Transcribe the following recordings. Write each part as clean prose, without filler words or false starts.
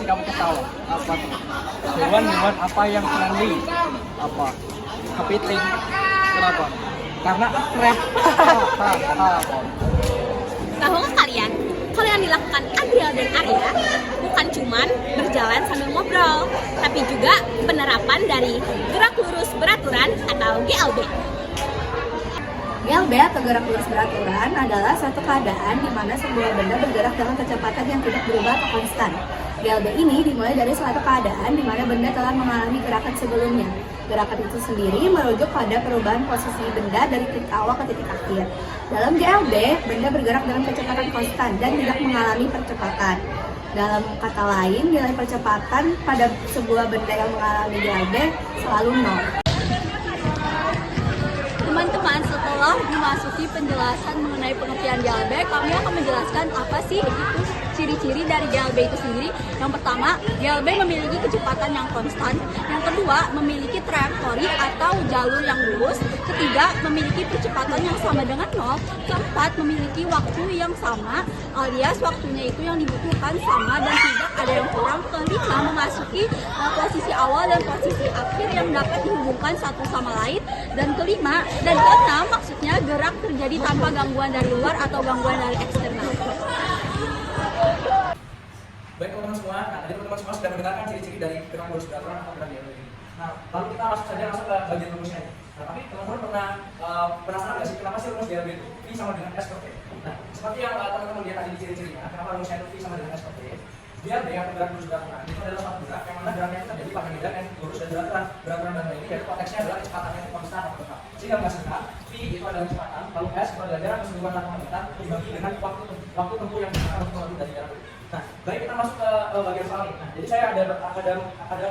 kamu ketawa? Apa tuh? Hewan dengan apa yang friendly? Apa? Kepiting. Kenapa? Karena akrab. Tahu nggak kalian, kalau yang dilakukan Adriel dan Arya bukan cuman berjalan sambil ngobrol, tapi juga penerapan dari gerak lurus beraturan atau GLB. GLB atau gerak lurus beraturan adalah suatu keadaan di mana sebuah benda bergerak dengan kecepatan yang tidak berubah atau konstan. GLB ini dimulai dari suatu keadaan di mana benda telah mengalami gerakan sebelumnya. Gerakan itu sendiri merujuk pada perubahan posisi benda dari titik awal ke titik akhir. Dalam GLB, benda bergerak dengan kecepatan konstan dan tidak mengalami percepatan. Dalam kata lain, nilai percepatan pada sebuah benda yang mengalami GLB selalu 0. Teman-teman, setelah dimasuki penjelasan mengenai pengertian GLB, kami akan menjelaskan apa sih itu ciri-ciri dari GLB itu sendiri. Yang pertama, GLB memiliki kecepatan yang konstan. Yang kedua, memiliki trajektori atau jalur yang lurus. Ketiga, memiliki percepatan yang sama dengan 0. Keempat, memiliki waktu yang sama, alias waktunya itu yang dibutuhkan sama dan tidak ada yang kurang. Kelima, memasuki posisi awal dan posisi akhir yang dapat dihubungkan satu sama lain. Dan kelima, dan keenam, maksudnya gerak terjadi tanpa gangguan dari luar atau gangguan dari eksternal. Baik teman-teman semua, nah tadi teman-teman semua sudah mendengarkan ciri-ciri dari gerak lurus beraturan atau gerak GLB. Nah, lalu kita langsung saja masuk ke bagian rumusnya. Nah, tapi teman-teman pernah penasaran nggak sih kenapa sih rumus GLB itu V sama dengan S per T? Nah, seperti yang teman-teman lihat tadi di ciri-cirinya, kenapa rumusnya itu V sama dengan S per T? GLB atau gerak lurus beraturan itu adalah suatu gerak yang mana geraknya itu terjadi pada bidang yang lurus dan beraturan. Beraturan dalam ini yaitu konteksnya adalah kecepatan yang konstan atau tetap. Sehingga menghasilkan V itu adalah kecepatan, lalu S itu adalah jarak keseluruhan lapangan meter dibagi dengan waktu tempuh yang harus melalui dari jarak itu. Nah, baik kita masuk ke bagian soal ini. Nah, jadi saya ada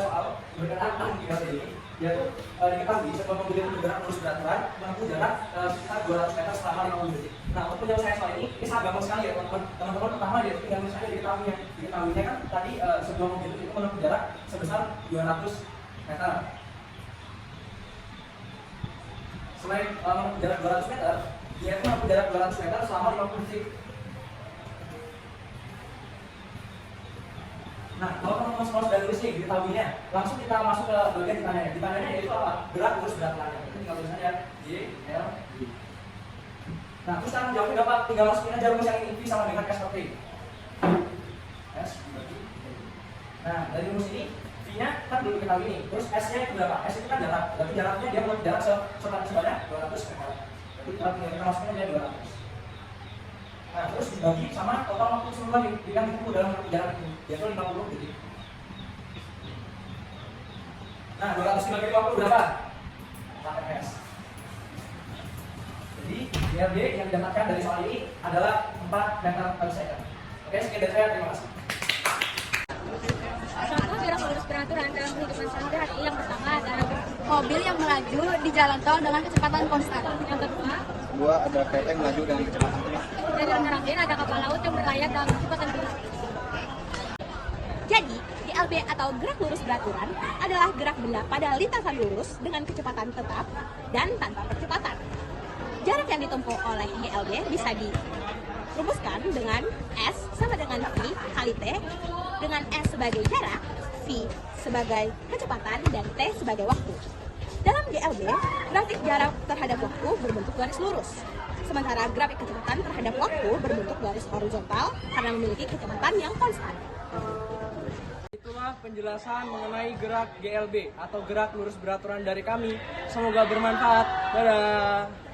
soal berkenaan dengan GLB ini, yaitu diketahui sebuah mobil itu bergerak lurus beraturan menempuh jarak sekitar 200 meter selama 50 detik. Nah, untuk penyelesaian soal ini sangat gampang sekali ya teman-teman. Teman-teman pertama ya tinggal misalnya diketahuinya kan tadi sebuah mobil itu menempuh jarak sebesar 200 meter. Selain menempuh jarak 200 meter, dia itu menempuh jarak 200 meter selama 50 detik. Nah, kalau teman-teman semua sudah nulis nih, diketahuinya, langsung kita masuk ke bagian ditanyanya. Ditanyanya yaitu apa? Gerak lurus beraturannya. Itu tinggal tulis aja G, L, I. Nah, terus cara menjawabnya dapat tinggal masukin aja rumus yang ini V sama dengan S per T. S dibagi T. Nah, dari rumus ini V-nya kan belum diketahui nih. Terus S-nya itu berapa? S itu kan jarak. Berarti jaraknya dia buat jarak sebanyak 200 meter. Jadi kita masukin aja 200. Nah, terus dibagi sama total waktu keseluruhan yang ditempuh dalam jarak itu, yaitu 50 detik. Nah, 200 dibagi 50 berapa? 4 S. Jadi, GLB yang didapatkan dari soal ini adalah 4 meter per second. Oke, sekian dari saya, terima kasih. Contoh gerak lurus beraturan dalam kehidupan sehari-hari yang pertama adalah mobil yang melaju di jalan tol dengan kecepatan konstan. Yang kedua, ada kereta yang melaju dengan kecepatan tinggi. dan yang terakhir ada kapal laut yang berlayar dalam kecepatan tinggi. Jadi, GLB atau gerak lurus beraturan adalah gerak benda pada lintasan lurus dengan kecepatan tetap dan tanpa percepatan. Jarak yang ditempuh oleh GLB bisa dirumuskan dengan S sama dengan V kali T, dengan S sebagai jarak, V sebagai kecepatan, dan T sebagai waktu. Dalam GLB, grafik jarak terhadap waktu berbentuk garis lurus, sementara grafik kecepatan terhadap waktu berbentuk garis horizontal karena memiliki kecepatan yang konstan. Itulah penjelasan mengenai gerak GLB atau gerak lurus beraturan dari kami. Semoga bermanfaat. Dadah.